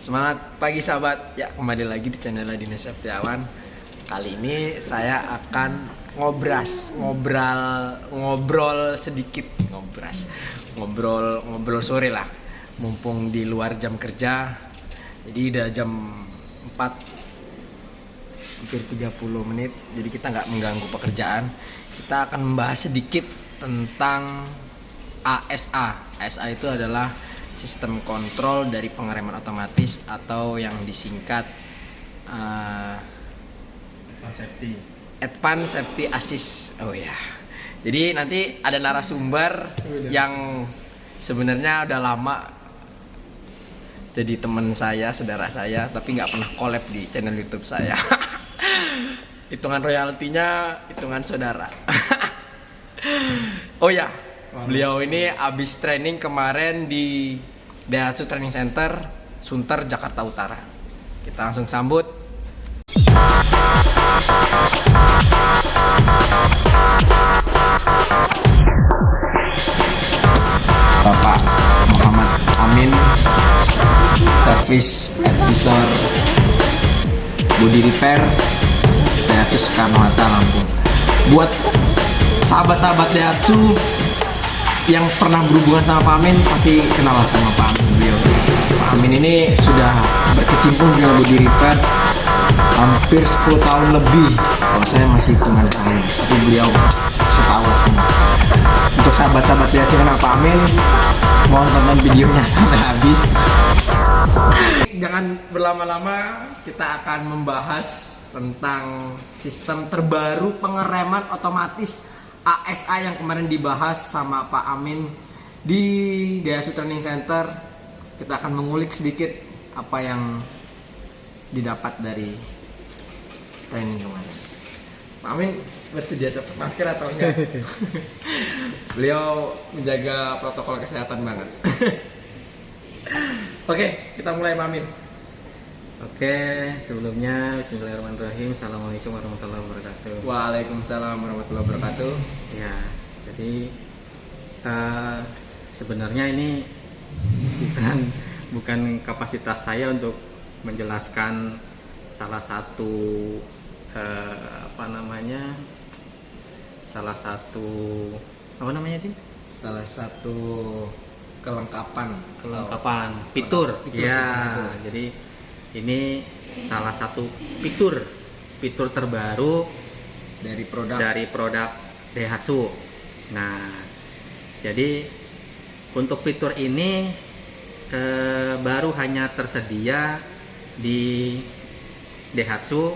Semangat pagi sahabat. Ya, kembali lagi di channel Dina Septiawan. Kali ini saya akan ngobrol sedikit, ngobrol sore lah. Mumpung di luar jam kerja. Jadi udah jam 4 hampir 30 menit. Jadi kita nggak mengganggu pekerjaan. Kita akan membahas sedikit tentang ASA. ASA itu adalah sistem kontrol dari pengereman otomatis atau yang disingkat Advanced Safety Assist. Oh ya. Jadi nanti ada narasumber yang sebenarnya udah lama jadi teman saya, saudara saya, tapi nggak pernah collab di channel YouTube saya. Hitungan royaltinya hitungan saudara. Oh ya, beliau ini abis training kemarin di Daihatsu Training Center, Sunter, Jakarta Utara. Kita langsung sambut. Bapak Muhammad Amin, Service Advisor Body Repair Daihatsu Soekarno-Hatta, Lampung. Buat sahabat-sahabat Daihatsu yang pernah berhubungan sama Pak Amin pasti kenal sama Pak Amin. Pak Amin ini sudah berkecimpung dengan body repair hampir 10 tahun lebih. Kalau saya masih hitungan tahun, tapi beliau setahu lah semua. Untuk sahabat-sahabat yang kenal Pak Amin, mohon tonton videonya sampai habis. Jangan berlama-lama, kita akan membahas tentang sistem terbaru pengereman otomatis ASA yang kemarin dibahas sama Pak Amin di Daihatsu Training Center. Kita akan mengulik sedikit apa yang didapat dari training kemarin. Pak Amin bersedia cepat masker atau enggak? Beliau menjaga protokol kesehatan banget. Oke, kita mulai Pak Amin. Oke, sebelumnya bismillahirrahmanirrahim. Assalamualaikum warahmatullahi wabarakatuh. Waalaikumsalam warahmatullahi wabarakatuh. Ya, jadi sebenarnya ini bukan kapasitas saya untuk menjelaskan salah satu salah satu kelengkapan fitur. Ya, jadi ini salah satu fitur terbaru dari produk Daihatsu. Nah, jadi untuk fitur ini baru hanya tersedia di Daihatsu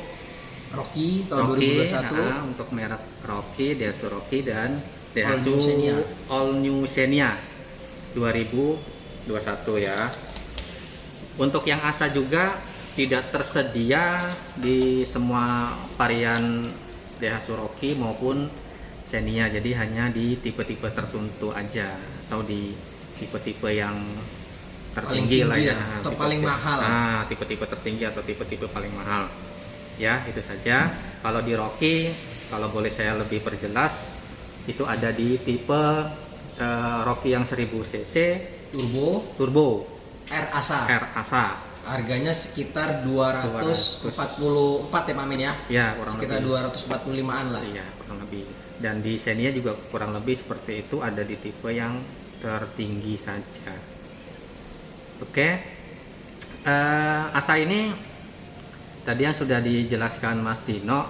Rocky tahun 2021 untuk merek Rocky, Daihatsu Rocky dan Daihatsu All New Xenia 2021 ya. Untuk yang ASA juga tidak tersedia di semua varian Daihatsu Rocky maupun Xenia, jadi hanya di tipe-tipe tertentu aja atau di tipe-tipe yang tertinggi lah ya, atau paling mahal. Nah, tipe-tipe tertinggi atau tipe-tipe paling mahal. Ya, itu saja. Kalau di Rocky, kalau boleh saya lebih perjelas, itu ada di tipe Rocky yang 1000 cc turbo R ASA. Harganya sekitar 244 ya Pak Amin ya? Ya, kurang sekitar lebih 245-an lah. Iya, kurang lebih. Dan di Xenia juga kurang lebih seperti itu, ada di tipe yang tertinggi saja. Oke. ASA ini tadi yang sudah dijelaskan Mas Dino,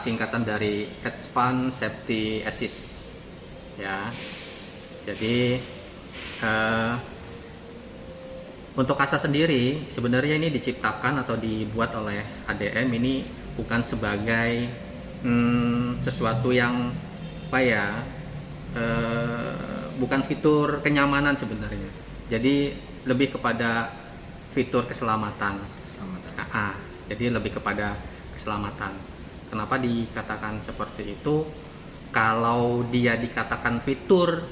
singkatan dari Advanced Safety Assist. Ya. Jadi untuk ASA sendiri sebenarnya ini diciptakan atau dibuat oleh ADM ini bukan sebagai sesuatu yang bukan fitur kenyamanan sebenarnya. Jadi lebih kepada fitur keselamatan. Jadi lebih kepada keselamatan. Kenapa dikatakan seperti itu? Kalau dia dikatakan fitur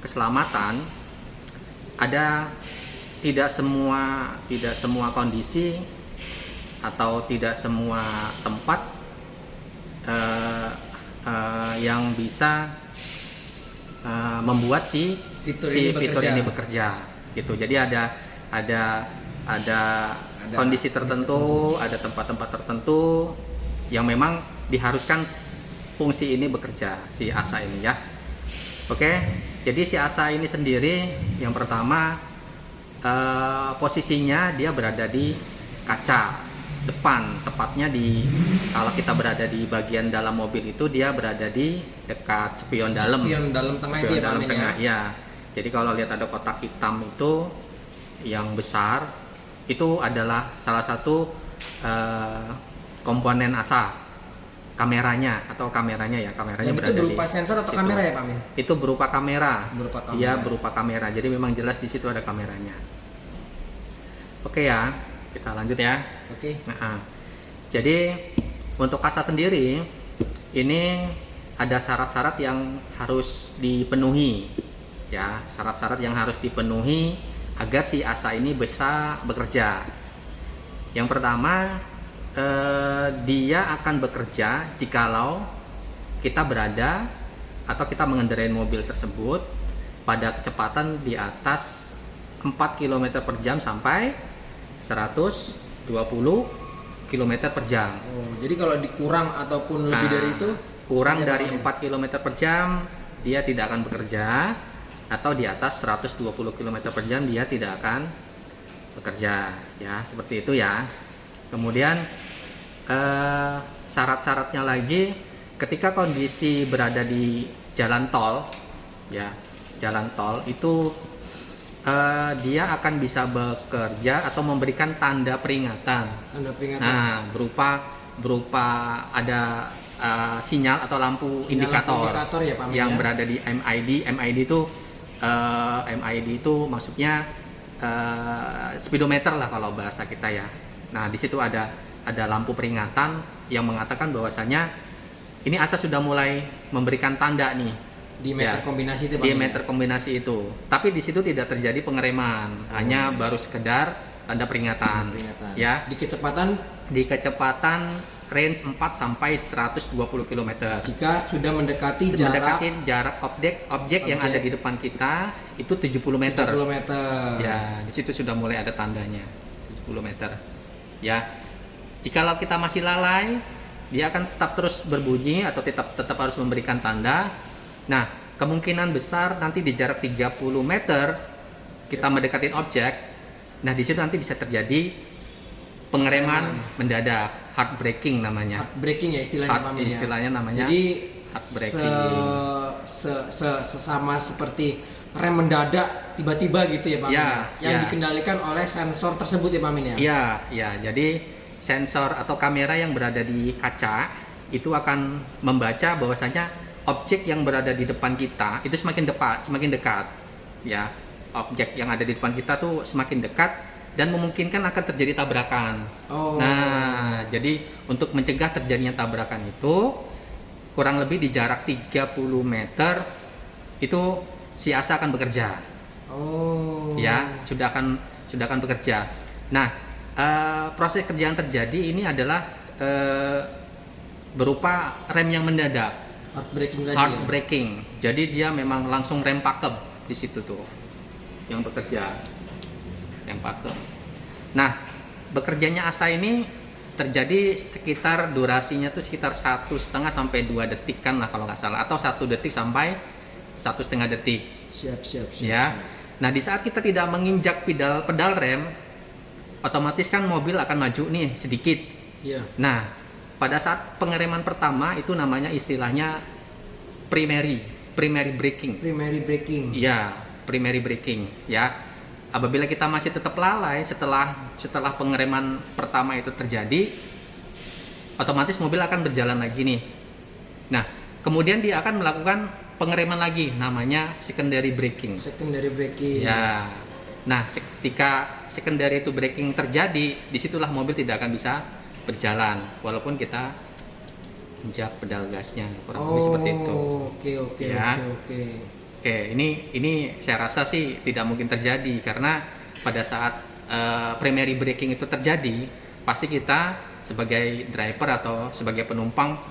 keselamatan, ada tidak semua kondisi atau tidak semua tempat yang bisa membuat fitur ini bekerja gitu. Jadi ada ada kondisi tertentu, ada tempat-tempat tertentu yang memang diharuskan fungsi ini bekerja, si ASA ini ya. Oke, jadi si ASA ini sendiri yang pertama posisinya dia berada di kaca depan, tepatnya kalau kita berada di bagian dalam mobil itu dia berada di dekat spion dalam. Spion dalam tengah itu ya, dalam tengah ya. Jadi kalau lihat ada kotak hitam itu yang besar, itu adalah salah satu komponen ASA, kameranya ya, kameranya itu berada berupa di sensor atau situ. kamera ya Pak Amin? Itu berupa kamera. Iya, kamera. berupa kamera. Jadi memang jelas di situ ada kameranya. Oke ya, kita lanjut ya. Oke. Nah, jadi untuk ASA sendiri ini ada syarat-syarat yang harus dipenuhi ya, syarat-syarat yang harus dipenuhi agar si ASA ini bisa bekerja. Yang pertama, dia akan bekerja jikalau kita berada atau kita mengendarai mobil tersebut pada kecepatan di atas 4 km per jam sampai 120 km per jam. Oh, jadi kalau dikurang ataupun lebih dari itu, kurang dari 4 km per jam dia tidak akan bekerja, atau di atas 120 km per jam dia tidak akan bekerja ya, seperti itu ya. Kemudian syarat-syaratnya lagi, ketika kondisi berada di jalan tol ya, jalan tol itu dia akan bisa bekerja atau memberikan tanda peringatan. Nah, berupa ada sinyal atau lampu indikator ya, Pak Amin, yang ya? berada di MID. MID itu maksudnya speedometer lah kalau bahasa kita ya. Nah, di situ ada lampu peringatan yang mengatakan bahwasanya ini ASA sudah mulai memberikan tanda nih. Di meter kombinasi itu, Pak Di Amin, meter kombinasi itu. Tapi di situ tidak terjadi pengereman, hanya baru sekedar tanda peringatan. Ya. Di kecepatan range 4 sampai 120 km. Jika sudah mendekati jarak objek yang ada di depan kita itu 70 meter. 70 meter. Ya, di situ sudah mulai ada tandanya. 70 meter. Ya. Jikalau kita masih lalai, dia akan tetap terus berbunyi atau tetap harus memberikan tanda. Nah, kemungkinan besar nanti di jarak 30 meter kita mendekatin objek. Nah, di situ nanti bisa terjadi pengereman mendadak, hard braking namanya. Hard braking ya istilahnya, istilahnya namanya. Jadi hard braking. Sesama seperti rem mendadak tiba-tiba gitu ya Pak Amin, yang dikendalikan oleh sensor tersebut ya Pak Amin ya? Iya, ya. Jadi sensor atau kamera yang berada di kaca itu akan membaca bahwasanya objek yang berada di depan kita itu semakin dekat ya. Objek yang ada di depan kita tuh semakin dekat dan memungkinkan akan terjadi tabrakan. Nah, jadi untuk mencegah terjadinya tabrakan itu kurang lebih di jarak 30 meter itu si ASA akan bekerja. Ya, sudah akan bekerja. Nah, proses kerja yang terjadi ini adalah berupa rem yang mendadak. Hard braking. Jadi dia memang langsung rem pakem di situ tuh yang bekerja, yang pakem. Nah, bekerjanya ASA ini terjadi sekitar durasinya tuh sekitar 1,5 sampai 2 detik kan lah kalau nggak salah, atau 1 detik sampai 1,5 detik. Siap. Ya. Nah, di saat kita tidak menginjak pedal rem, otomatis kan mobil akan maju nih sedikit. Iya. Nah, pada saat pengereman pertama itu namanya istilahnya primary braking. Ya, primary braking ya. Apabila kita masih tetap lalai setelah pengereman pertama itu terjadi, otomatis mobil akan berjalan lagi nih. Nah, kemudian dia akan melakukan pengereman lagi, namanya secondary braking. Ya. Nah, ketika secondary itu braking terjadi, disitulah mobil tidak akan bisa berjalan walaupun kita injak pedal gasnya, kurang lebih seperti itu. Oke. Oke, ini saya rasa sih tidak mungkin terjadi karena pada saat primary braking itu terjadi, pasti kita sebagai driver atau sebagai penumpang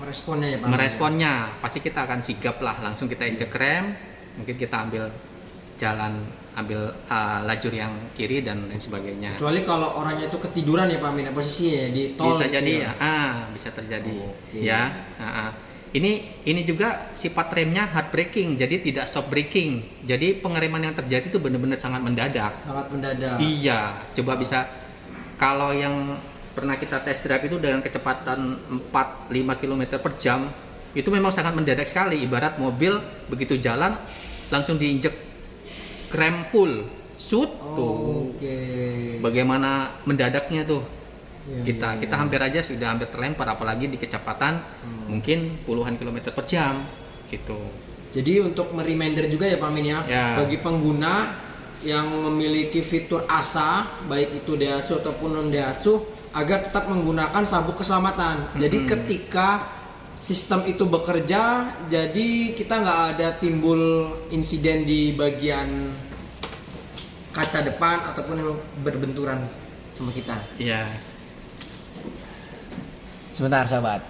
meresponnya pasti kita akan sigap lah, langsung kita injek rem, mungkin kita ambil jalan, ambil lajur yang kiri dan lain sebagainya. Kecuali kalau orangnya itu ketiduran ya Pak Amin, posisinya di tol. Bisa gitu jadi ya. bisa terjadi. Oke. Ya. Ini juga sifat remnya hard braking, jadi tidak stop braking. Jadi pengereman yang terjadi itu benar-benar sangat mendadak. Sangat mendadak. Iya, coba bisa kalau yang pernah kita test drive itu dengan kecepatan 4-5 km per jam, itu memang sangat mendadak sekali. Ibarat mobil begitu jalan langsung diinjek rem full, shoot tuh. Oke. Bagaimana mendadaknya tuh? Iya, Kita hampir aja sudah hampir terlempar, apalagi di kecepatan mungkin puluhan kilometer per jam gitu. Jadi untuk mereminder juga ya Pak Amin ya, bagi pengguna yang memiliki fitur ASA, baik itu Daihatsu ataupun non Daihatsu, agar tetap menggunakan sabuk keselamatan. Jadi ketika sistem itu bekerja, jadi kita nggak ada timbul insiden di bagian kaca depan ataupun yang berbenturan sama kita. Iya. Sebentar sahabat.